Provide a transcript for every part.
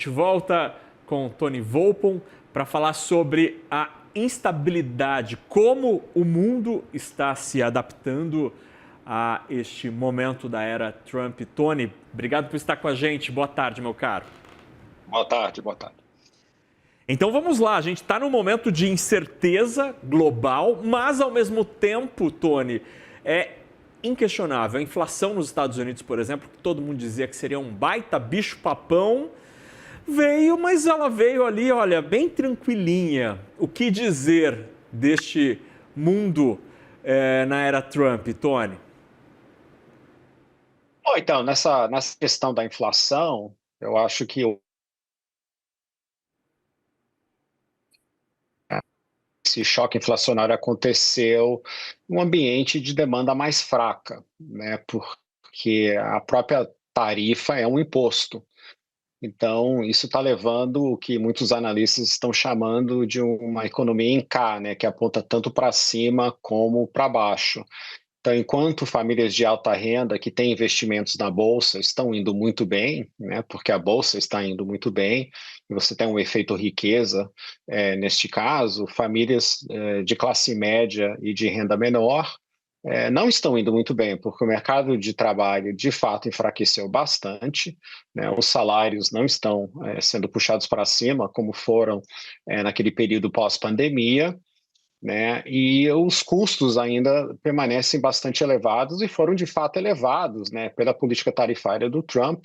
A gente volta com Tony Volpon para falar sobre a instabilidade, como o mundo está se adaptando a este momento da era Trump. Tony, obrigado por estar com a gente. Boa tarde, meu caro. Boa tarde, boa tarde. Então vamos lá, a gente está num momento de incerteza global, mas ao mesmo tempo, Tony, é inquestionável. A inflação nos Estados Unidos, por exemplo, que todo mundo dizia que seria um baita bicho-papão, veio, mas ela veio ali, olha, bem tranquilinha. O que dizer deste mundo na era Trump, Tony? Bom, então, nessa questão da inflação, eu acho que esse choque inflacionário aconteceu num ambiente de demanda mais fraca, né? Porque a própria tarifa é um imposto. Então, isso está levando o que muitos analistas estão chamando de uma economia em K, né? Que aponta tanto para cima como para baixo. Então, enquanto famílias de alta renda que têm investimentos na bolsa estão indo muito bem, né, porque a bolsa está indo muito bem, e você tem um efeito riqueza, neste caso, famílias de classe média e de renda menor não estão indo muito bem, porque o mercado de trabalho de fato enfraqueceu bastante, né, os salários não estão sendo puxados para cima como foram naquele período pós-pandemia, né? E os custos ainda permanecem bastante elevados e foram de fato elevados, né, pela política tarifária do Trump,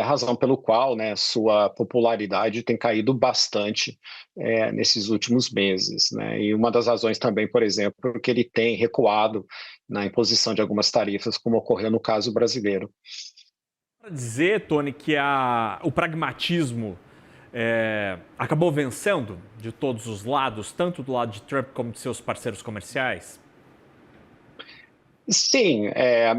razão pelo qual, né, sua popularidade tem caído bastante nesses últimos meses, né? E uma das razões também, por exemplo, que ele tem recuado na imposição de algumas tarifas, como ocorreu no caso brasileiro. Para dizer, Tony, que o pragmatismo acabou vencendo de todos os lados, tanto do lado de Trump como de seus parceiros comerciais? Sim,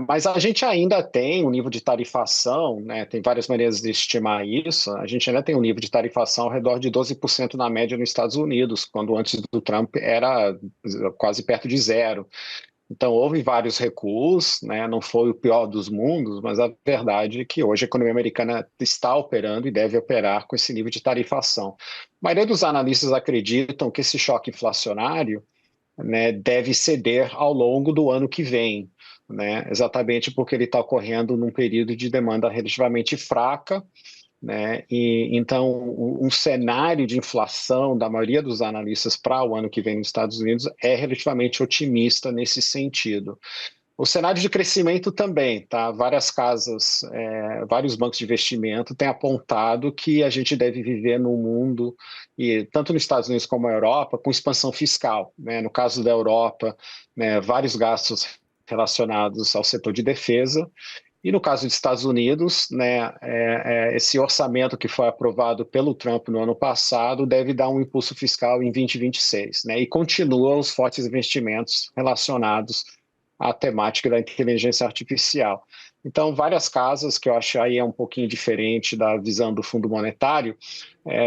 mas a gente ainda tem um nível de tarifação, né, tem várias maneiras de estimar isso. A gente ainda tem um nível de tarifação ao redor de 12% na média nos Estados Unidos, quando antes do Trump era quase perto de zero. Então, houve vários recuos, né, não foi o pior dos mundos, mas a verdade é que hoje a economia americana está operando e deve operar com esse nível de tarifação. A maioria dos analistas acreditam que esse choque inflacionário, né, deve ceder ao longo do ano que vem, né, exatamente porque ele está ocorrendo num período de demanda relativamente fraca, né, e então um cenário de inflação da maioria dos analistas para o ano que vem nos Estados Unidos é relativamente otimista nesse sentido. O cenário de crescimento também, tá? Várias casas, vários bancos de investimento têm apontado que a gente deve viver num mundo, e tanto nos Estados Unidos como na Europa, com expansão fiscal, né? No caso da Europa, né, vários gastos relacionados ao setor de defesa, e no caso dos Estados Unidos, né, esse orçamento que foi aprovado pelo Trump no ano passado deve dar um impulso fiscal em 2026, né? E continua os fortes investimentos relacionados a temática da inteligência artificial. Então, várias casas, que eu acho aí é um pouquinho diferente da visão do Fundo Monetário,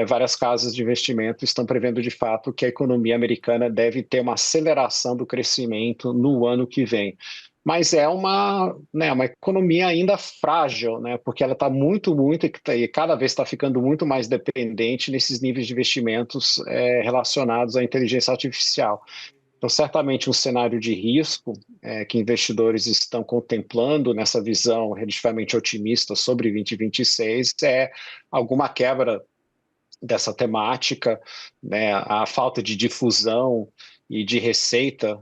várias casas de investimento estão prevendo de fato que a economia americana deve ter uma aceleração do crescimento no ano que vem. Mas é uma economia ainda frágil, né? Porque ela está muito, e cada vez está ficando muito mais dependente nesses níveis de investimentos relacionados à inteligência artificial. Então, certamente um cenário de risco que investidores estão contemplando nessa visão relativamente otimista sobre 2026 é alguma quebra dessa temática, né, a falta de difusão e de receita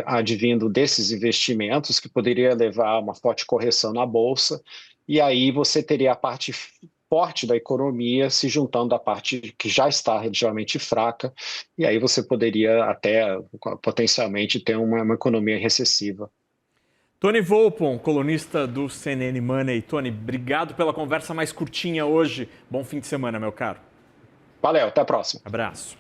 advindo desses investimentos, que poderia levar a uma forte correção na Bolsa, e aí você teria a parte forte da economia se juntando à parte que já está relativamente fraca, e aí você poderia até potencialmente ter uma economia recessiva. Tony Volpon, colunista do CNN Money. Tony, obrigado pela conversa mais curtinha hoje. Bom fim de semana, meu caro. Valeu, até a próxima. Abraço.